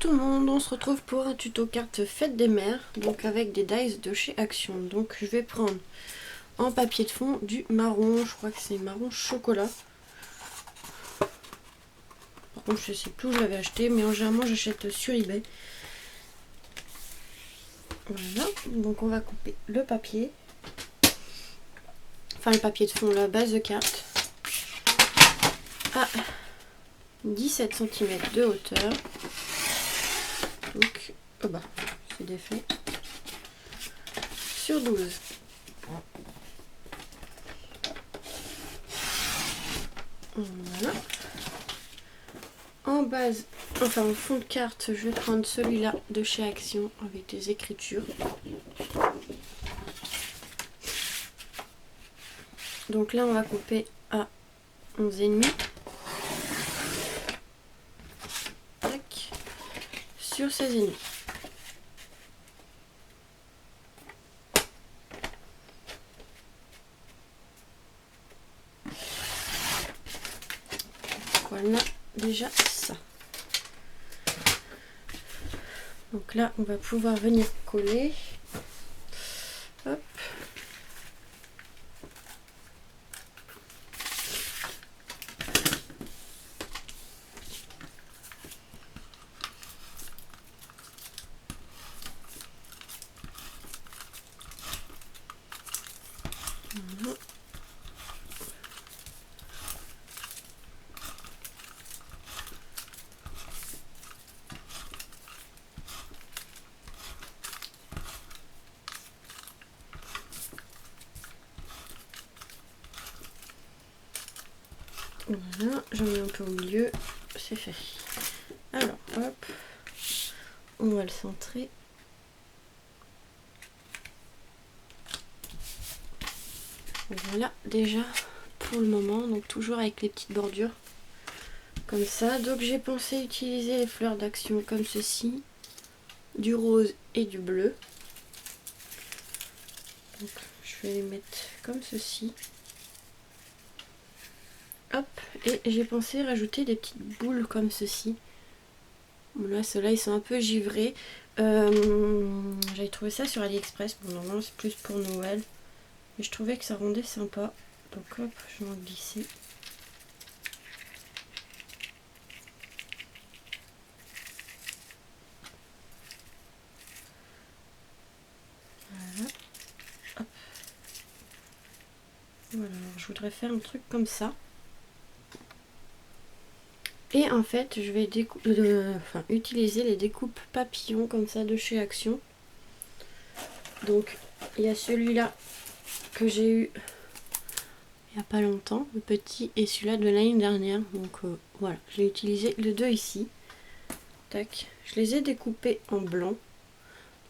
tout le monde, on se retrouve pour un tuto carte fête des mères, donc avec des dies de chez Action. Donc je vais prendre en papier de fond du marron, je crois que c'est marron chocolat. Par contre je sais plus où je l'avais acheté, mais généralement j'achète sur eBay. Voilà, donc on va couper le papier, enfin le papier de fond, la base de carte, à 17 cm de hauteur. Donc, oh bah, c'est défait. Sur 12. Voilà. En base, enfin en fond de carte, je vais prendre celui-là de chez Action avec des écritures. Donc là, on va couper à 11,5. Tac. Sur 16,5. Voilà déjà ça. Donc là, on va pouvoir venir coller. Hop. Voilà. Voilà, j'en mets un peu au milieu, c'est fait. Alors, hop, on va le centrer. Voilà, déjà pour le moment, donc toujours avec les petites bordures comme ça. Donc j'ai pensé utiliser les fleurs d'Action comme ceci, du rose et du bleu. Donc je vais les mettre comme ceci. Hop, et j'ai pensé rajouter des petites boules comme ceci. Bon, là, ceux-là, ils sont un peu givrés. J'avais trouvé ça sur AliExpress. Bon, normalement, c'est plus pour Noël. Mais je trouvais que ça rendait sympa. Donc, hop, je vais en glisser. Voilà. Hop. Voilà, alors, je voudrais faire un truc comme ça. Et en fait, je vais utiliser les découpes papillons comme ça de chez Action. Donc, il y a celui-là que j'ai eu il n'y a pas longtemps, le petit, et celui-là de l'année dernière. Donc voilà, j'ai utilisé les deux ici. Tac, je les ai découpés en blanc.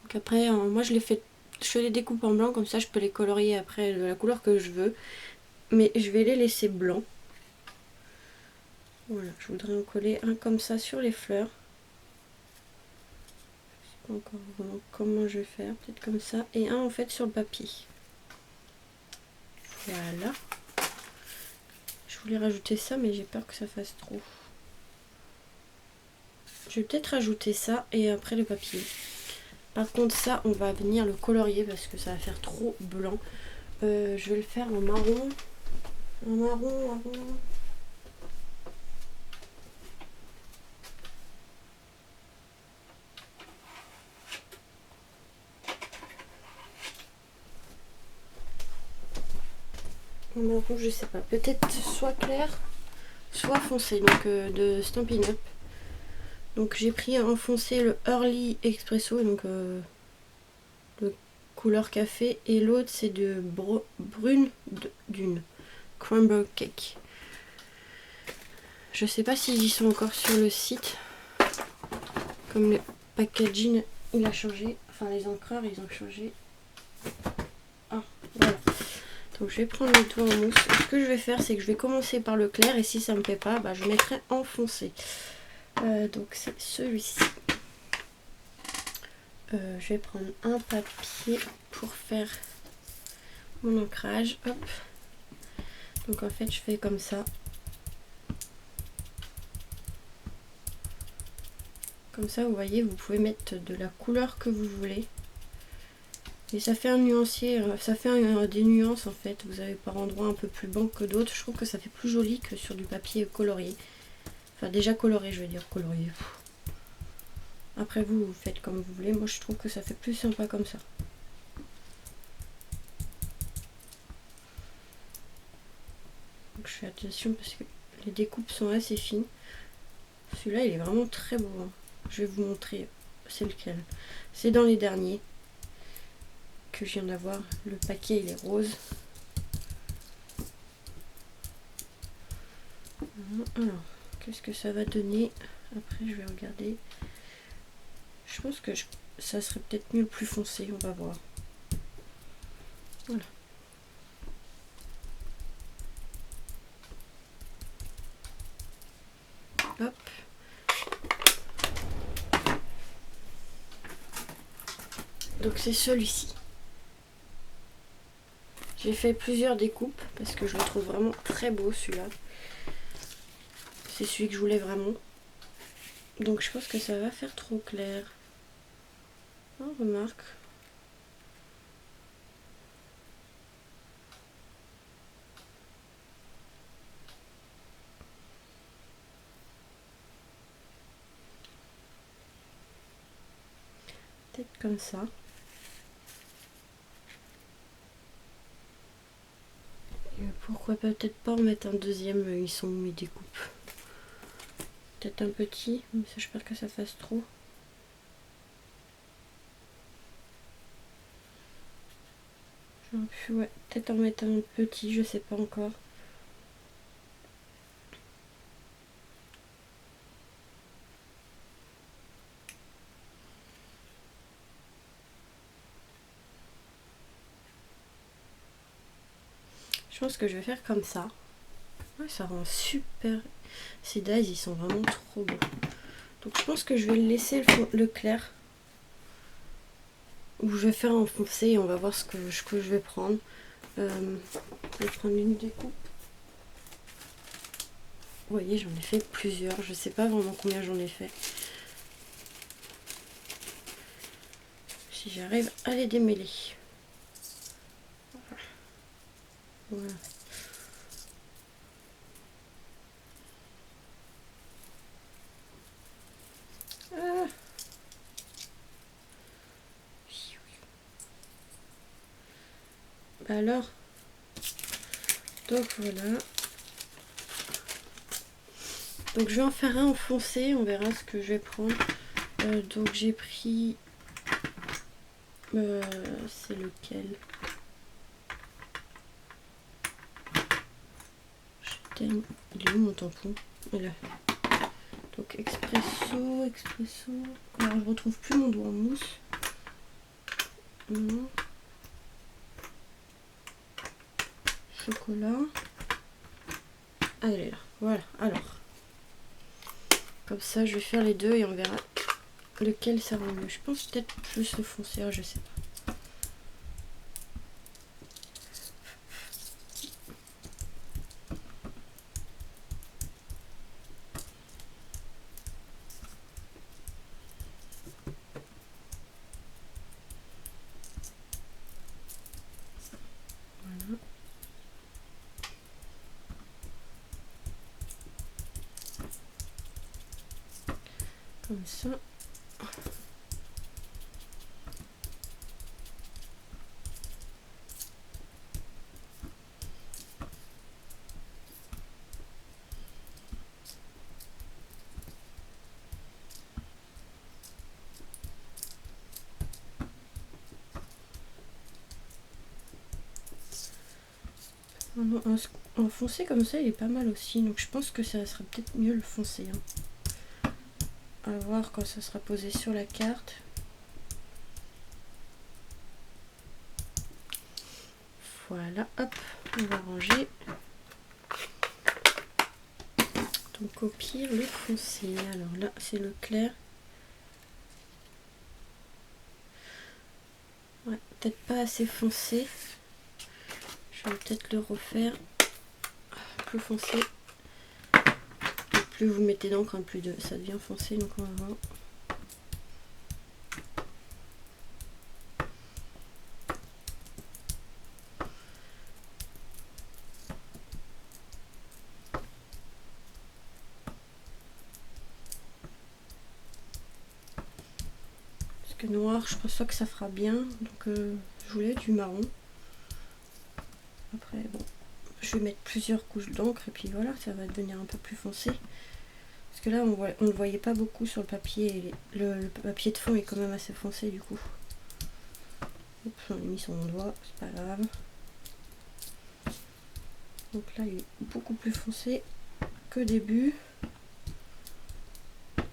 Donc après, moi je les découpe en blanc, comme ça je peux les colorier après de la couleur que je veux. Mais je vais les laisser blancs. Voilà, je voudrais en coller un comme ça sur les fleurs. Je sais pas encore vraiment comment je vais faire, peut-être comme ça. Et un en fait sur le papier. Voilà. Je voulais rajouter ça, mais j'ai peur que ça fasse trop. Je vais peut-être rajouter ça et après le papier. Par contre ça, on va venir le colorier parce que ça va faire trop blanc. Je vais le faire en marron. En marron. En marron, je sais pas. Peut-être soit clair, soit foncé. Donc de Stampin' Up. Donc j'ai pris en foncé le Early Espresso, donc de couleur café, et l'autre c'est de brune d'une Crumble Cake. Je sais pas s'ils y sont encore sur le site, comme le packaging il a changé, enfin les encreurs ils ont changé. Ah voilà, donc je vais prendre les doigts en mousse. Ce que je vais faire, c'est que je vais commencer par le clair, et si ça me plaît pas, bah, je mettrai en foncé. Donc c'est celui-ci. Je vais prendre un papier pour faire mon ancrage. Hop. Donc en fait je fais comme ça. Comme ça, vous voyez, vous pouvez mettre de la couleur que vous voulez. Et ça fait un nuancier, ça fait des nuances en fait. Vous avez par endroits un peu plus blanc que d'autres. Je trouve que ça fait plus joli que sur du papier colorié. Enfin déjà coloré, je veux dire colorié. Après vous, vous faites comme vous voulez. Moi je trouve que ça fait plus sympa comme ça. Donc je fais attention parce que les découpes sont assez fines. Celui-là il est vraiment très beau. Hein. Je vais vous montrer c'est lequel. C'est dans les derniers que je viens d'avoir. Le paquet il est rose. Alors, qu'est-ce que ça va donner? Après je vais regarder. Je pense que ça serait peut-être mieux le plus foncé, on va voir. Voilà. Hop. Donc c'est celui-ci. J'ai fait plusieurs découpes parce que je le trouve vraiment très beau celui-là. C'est celui que je voulais vraiment. Donc je pense que ça va faire trop clair. Oh, remarque. Peut-être comme ça. Et pourquoi peut-être pas en mettre un deuxième, ils sont où mes découpes? Peut-être un petit, mais ça, je peur que ça fasse trop. Ouais, peut-être en mettre un petit, je sais pas encore. Je pense que je vais faire comme ça. Ouais, ça rend super. Ces dies, ils sont vraiment trop beaux. Donc je pense que je vais laisser le clair. Ou je vais faire enfoncer et on va voir ce que je vais prendre. Je vais prendre une découpe. Vous voyez, j'en ai fait plusieurs. Je sais pas vraiment combien j'en ai fait. Si j'arrive à les démêler. Voilà. Ah. Bah alors. Donc voilà. Donc je vais en faire un enfoncé. On verra ce que je vais prendre. Donc j'ai pris... c'est lequel? Il est où mon tampon? Voilà. Donc expresso. Alors je retrouve plus mon doigt en mousse. Non. Chocolat. Ah, elle est là. Voilà. Alors. Comme ça, je vais faire les deux et on verra lequel ça rend mieux. Je pense peut-être plus le foncé. Je sais pas. Comme ça. Un foncé comme ça, il est pas mal aussi. Donc je pense que ça sera peut-être mieux le foncé. Hein. À voir quand ça sera posé sur la carte. Voilà, hop, on va ranger. Donc au pire, le foncé. Alors là, c'est le clair. Ouais, peut-être pas assez foncé. Je vais peut-être le refaire plus foncé. Et plus vous mettez d'encre, plus ça devient foncé. Donc on va voir. que noir, je pense pas que ça fera bien. Donc je voulais du marron. Après, bon, je vais mettre plusieurs couches d'encre et puis voilà, ça va devenir un peu plus foncé. Parce que là, on ne le voyait pas beaucoup sur le papier. Et le papier de fond est quand même assez foncé du coup. Oups, on a mis son doigt, c'est pas grave. Donc là, il est beaucoup plus foncé que au début. De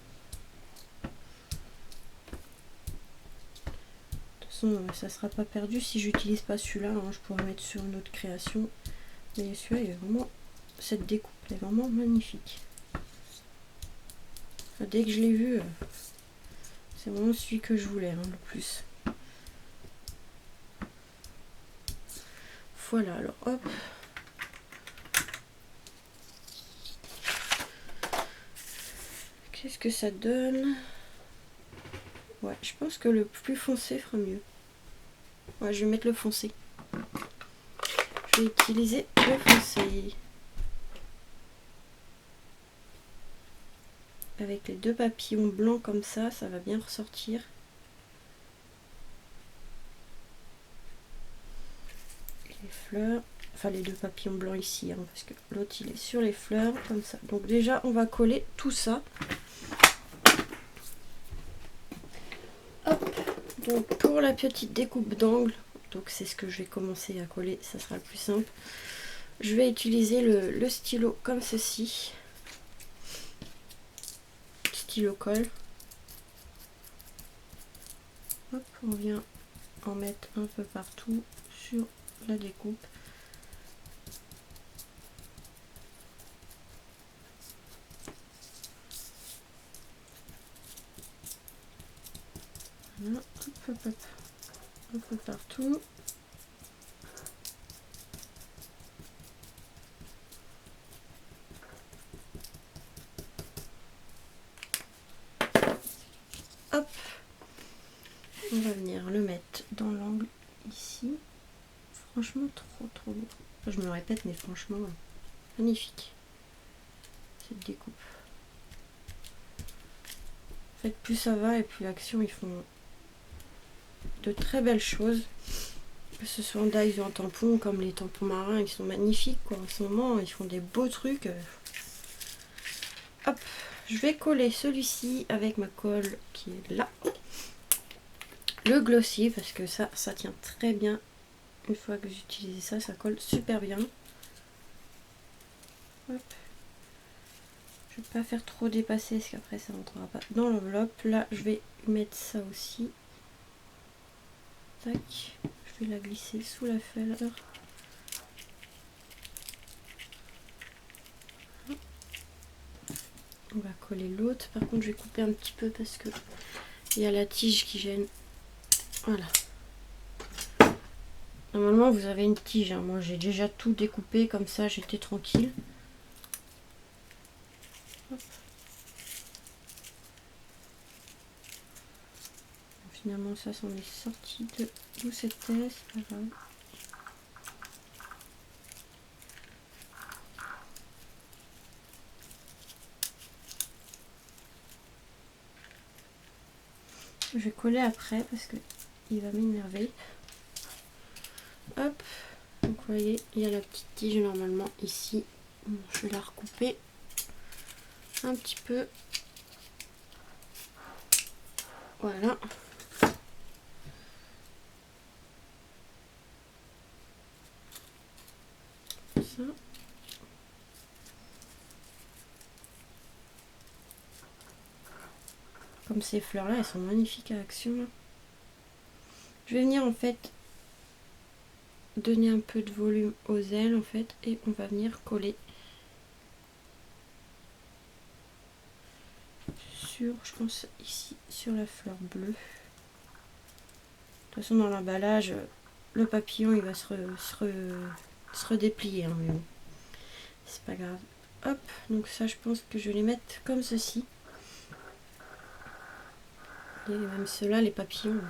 toute façon, ça sera pas perdu. Si j'utilise pas celui-là, hein, je pourrais mettre sur une autre création. Mais celui-là, il est vraiment... Cette découpe est vraiment magnifique. Enfin, dès que je l'ai vu, c'est vraiment celui que je voulais, hein, le plus. Voilà, alors hop. Qu'est-ce que ça donne? Ouais, je pense que le plus foncé fera mieux. Ouais, je vais mettre le foncé. Je vais utiliser le foncé. Avec les deux papillons blancs comme ça va bien ressortir. Et les fleurs, enfin les deux papillons blancs ici, hein, parce que l'autre il est sur les fleurs, comme ça. Donc déjà, on va coller tout ça. Hop. Donc pour la petite découpe d'angle, donc c'est ce que je vais commencer à coller, ça sera le plus simple. Je vais utiliser le stylo comme ceci. Stylo colle. Hop, on vient en mettre un peu partout sur la découpe. Voilà, hop, hop, hop, un peu partout. Hop, on va venir le mettre dans l'angle ici. Franchement, trop beau. Enfin, je me le répète, mais franchement, magnifique cette découpe. En fait, plus ça va et plus Action, ils font de très belles choses. Que ce soit en die ou en tampon, comme les tampons marins, ils sont magnifiques quoi. En ce moment, ils font des beaux trucs. Hop, je vais coller celui-ci avec ma colle qui est là. Le glossier, parce que ça tient très bien. Une fois que j'utilise ça, ça colle super bien. Hop. Je vais pas faire trop dépasser, parce qu'après ça rentrera pas dans l'enveloppe. Là, je vais mettre ça aussi. Tac. Je vais la glisser sous la fleur. On va coller l'autre. Par contre, je vais couper un petit peu parce que il y a la tige qui gêne. Voilà. Normalement, vous avez une tige. Hein. Moi, j'ai déjà tout découpé comme ça. J'étais tranquille. Hop. Finalement, ça s'en est sorti de d'où c'était. C'est pas grave. Je vais coller après parce que il va m'énerver. Hop, donc vous voyez, il y a la petite tige normalement ici. Bon, je vais la recouper un petit peu. Voilà. Ça. Comme ces fleurs là, elles sont magnifiques à Action. Là. Je vais venir en fait donner un peu de volume aux ailes en fait et on va venir coller sur, je pense ici, sur la fleur bleue. De toute façon dans l'emballage, le papillon il va se redéplier, hein, mais bon, c'est pas grave. Hop, donc ça je pense que je vais les mettre comme ceci. Et même ceux-là, les papillons.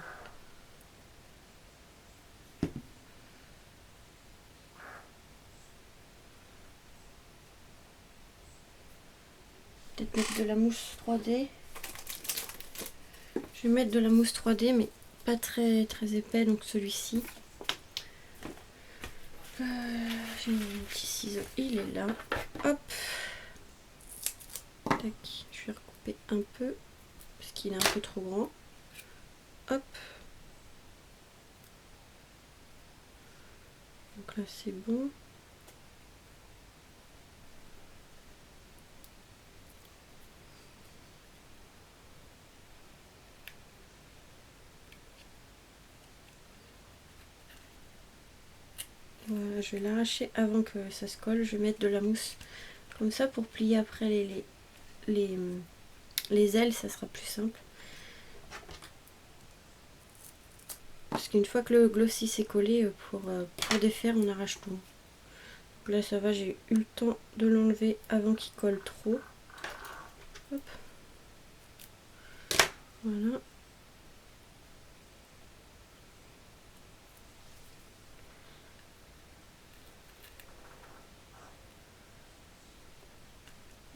Peut-être mettre de la mousse 3D. Je vais mettre de la mousse 3D, mais pas très épais, donc celui-ci. J'ai mis mon petit ciseau, il est là. Hop. Tac. Je vais recouper un peu, parce qu'il est un peu trop grand. Hop. Donc là, c'est bon. Voilà, je vais l'arracher avant que ça se colle. Je vais mettre de la mousse comme ça pour plier après les ailes, ça sera plus simple. Parce qu'une fois que le glossy s'est collé, pour défaire, on arrache tout. Donc là, ça va, j'ai eu le temps de l'enlever avant qu'il colle trop. Hop. Voilà.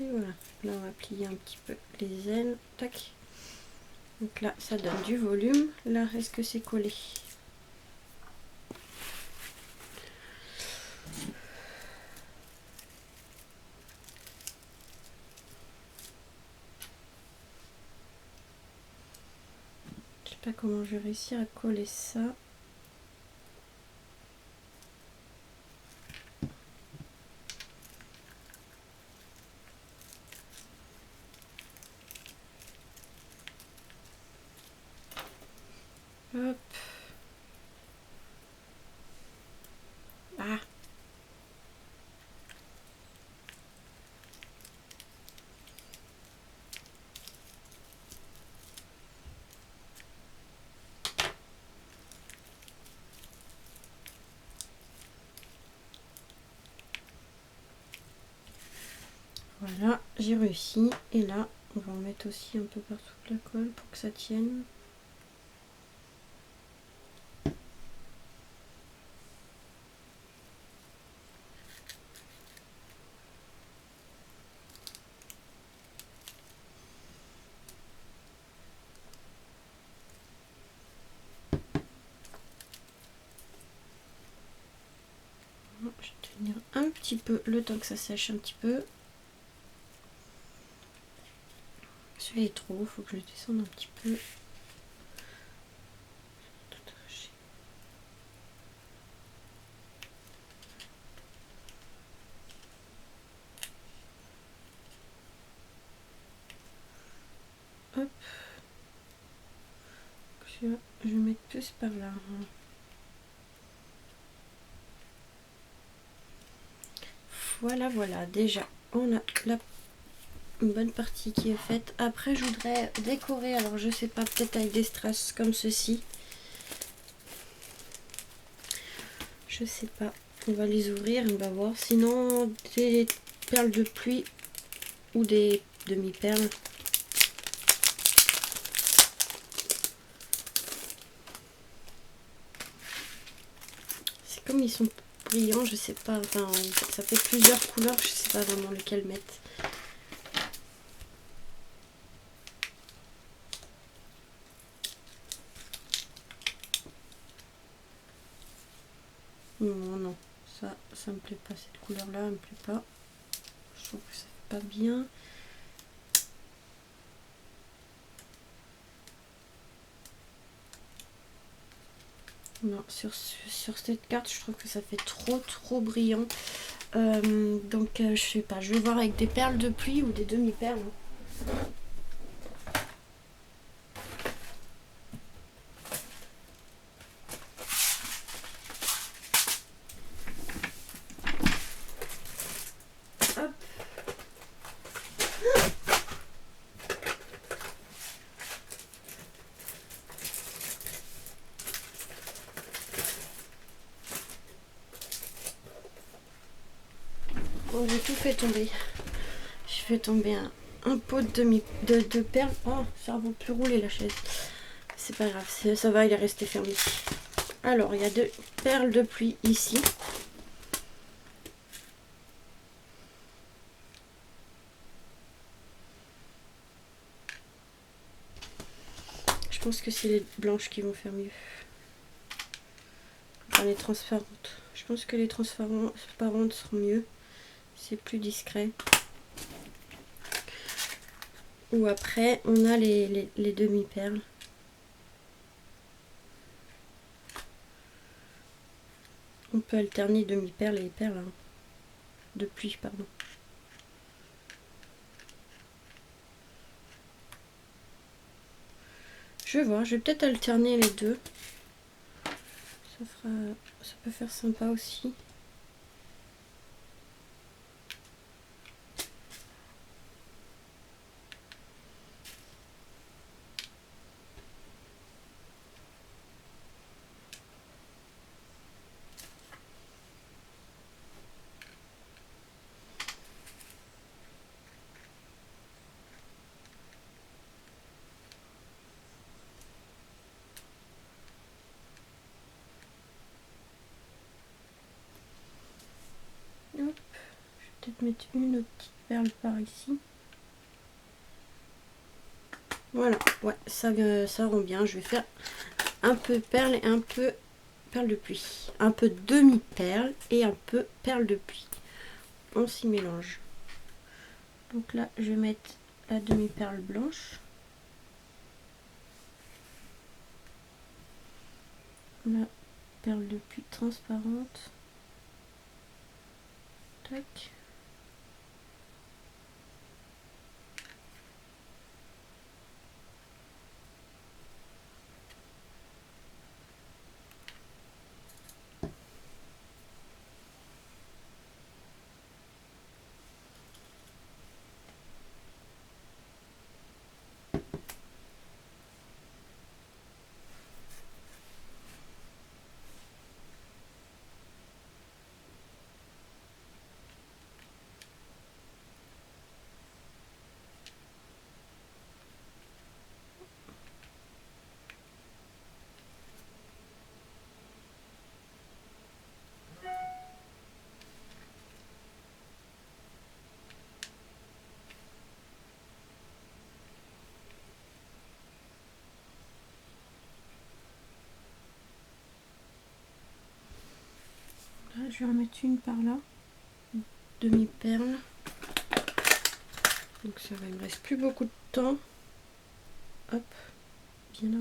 Et voilà, là on va plier un petit peu les ailes, tac. Donc là ça donne du volume, là est-ce que c'est collé? Je sais pas comment je vais réussir à coller ça. Hop. Ah. Voilà, j'ai réussi. Et là, on va en mettre aussi un peu partout de la colle pour que ça tienne. Je vais tenir un petit peu le temps que ça sèche un petit peu. Celui-là est trop, faut que je le descende un petit peu. Hop. Je vais mettre plus par là. Voilà, voilà, déjà on a une bonne partie qui est faite. Après je voudrais décorer, alors je sais pas, peut-être avec des strass comme ceci. Je sais pas, on va les ouvrir, on va voir. Sinon des perles de pluie ou des demi-perles. C'est comme ils sont brillants, je sais pas, enfin ça fait plusieurs couleurs, je sais pas vraiment lequel mettre. Non, non, ça me plaît pas, cette couleur là, elle me plaît pas. Je trouve que ça fait pas bien. Non, sur cette carte, je trouve que ça fait trop brillant. Donc je sais pas, je vais voir avec des perles de pluie ou des demi-perles. Hop. Bon, j'ai tout fait tomber. Je fais tomber un pot de perles. Oh, ça ne va plus rouler la chaise. C'est pas grave, ça va, il est resté fermé. Alors, il y a deux perles de pluie ici. Je pense que c'est les blanches qui vont faire mieux. Enfin, les transparentes. Je pense que les transparentes seront mieux. C'est plus discret. Ou après, on a les demi-perles. On peut alterner demi-perles et perles. Hein. De pluie, pardon. Je vais voir, je vais peut-être alterner les deux. Ça peut faire sympa aussi. Hop. Je vais peut-être mettre une autre petite perle par ici. Voilà, ouais, ça rend bien. Je vais faire un peu perle et un peu perle de pluie. Un peu demi-perle et un peu perle de pluie. On s'y mélange. Donc là, je vais mettre la demi-perle blanche. La perle de pluie transparente. Tac. Là, je vais en mettre une par là. Demi-perle. Donc ça va, il me reste plus beaucoup de temps. Hop, bien là.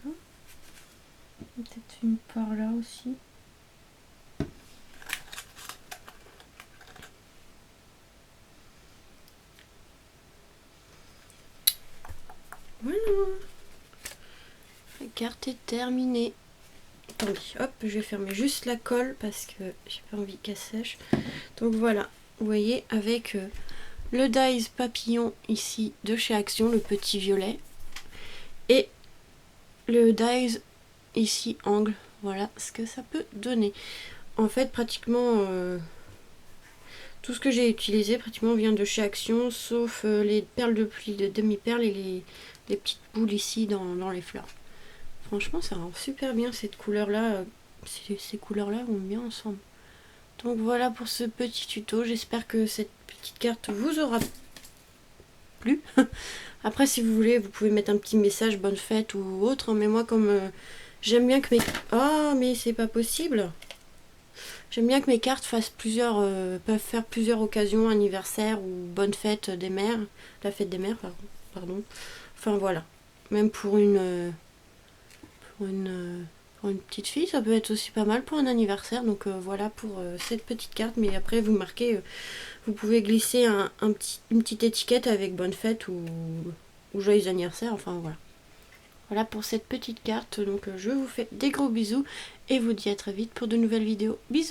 Voilà. Peut-être une par là aussi. Voilà. La carte est terminée. Attendez, hop, je vais fermer juste la colle parce que j'ai pas envie qu'elle sèche. Donc voilà, vous voyez, avec le dies papillon ici de chez Action, le petit violet, et le dies ici angle. Voilà ce que ça peut donner. En fait, pratiquement tout ce que j'ai utilisé pratiquement vient de chez Action, sauf les perles de pluie, de demi-perles et les petites boules ici dans les fleurs. Franchement, ça rend super bien cette couleur-là. Ces couleurs-là vont bien ensemble. Donc voilà pour ce petit tuto. J'espère que cette petite carte vous aura plu. Après, si vous voulez, vous pouvez mettre un petit message bonne fête ou autre. Mais moi, comme j'aime bien que mes... Ah, mais c'est pas possible. J'aime bien que mes cartes peuvent faire plusieurs occasions, anniversaire ou bonne fête des mères. La fête des mères, pardon. Enfin voilà. Même pour une petite fille, ça peut être aussi pas mal pour un anniversaire. Donc voilà pour cette petite carte. Mais après, vous marquez, vous pouvez glisser une petite étiquette avec bonne fête ou joyeux anniversaire. Enfin voilà. Voilà pour cette petite carte. Donc je vous fais des gros bisous et vous dis à très vite pour de nouvelles vidéos. Bisous!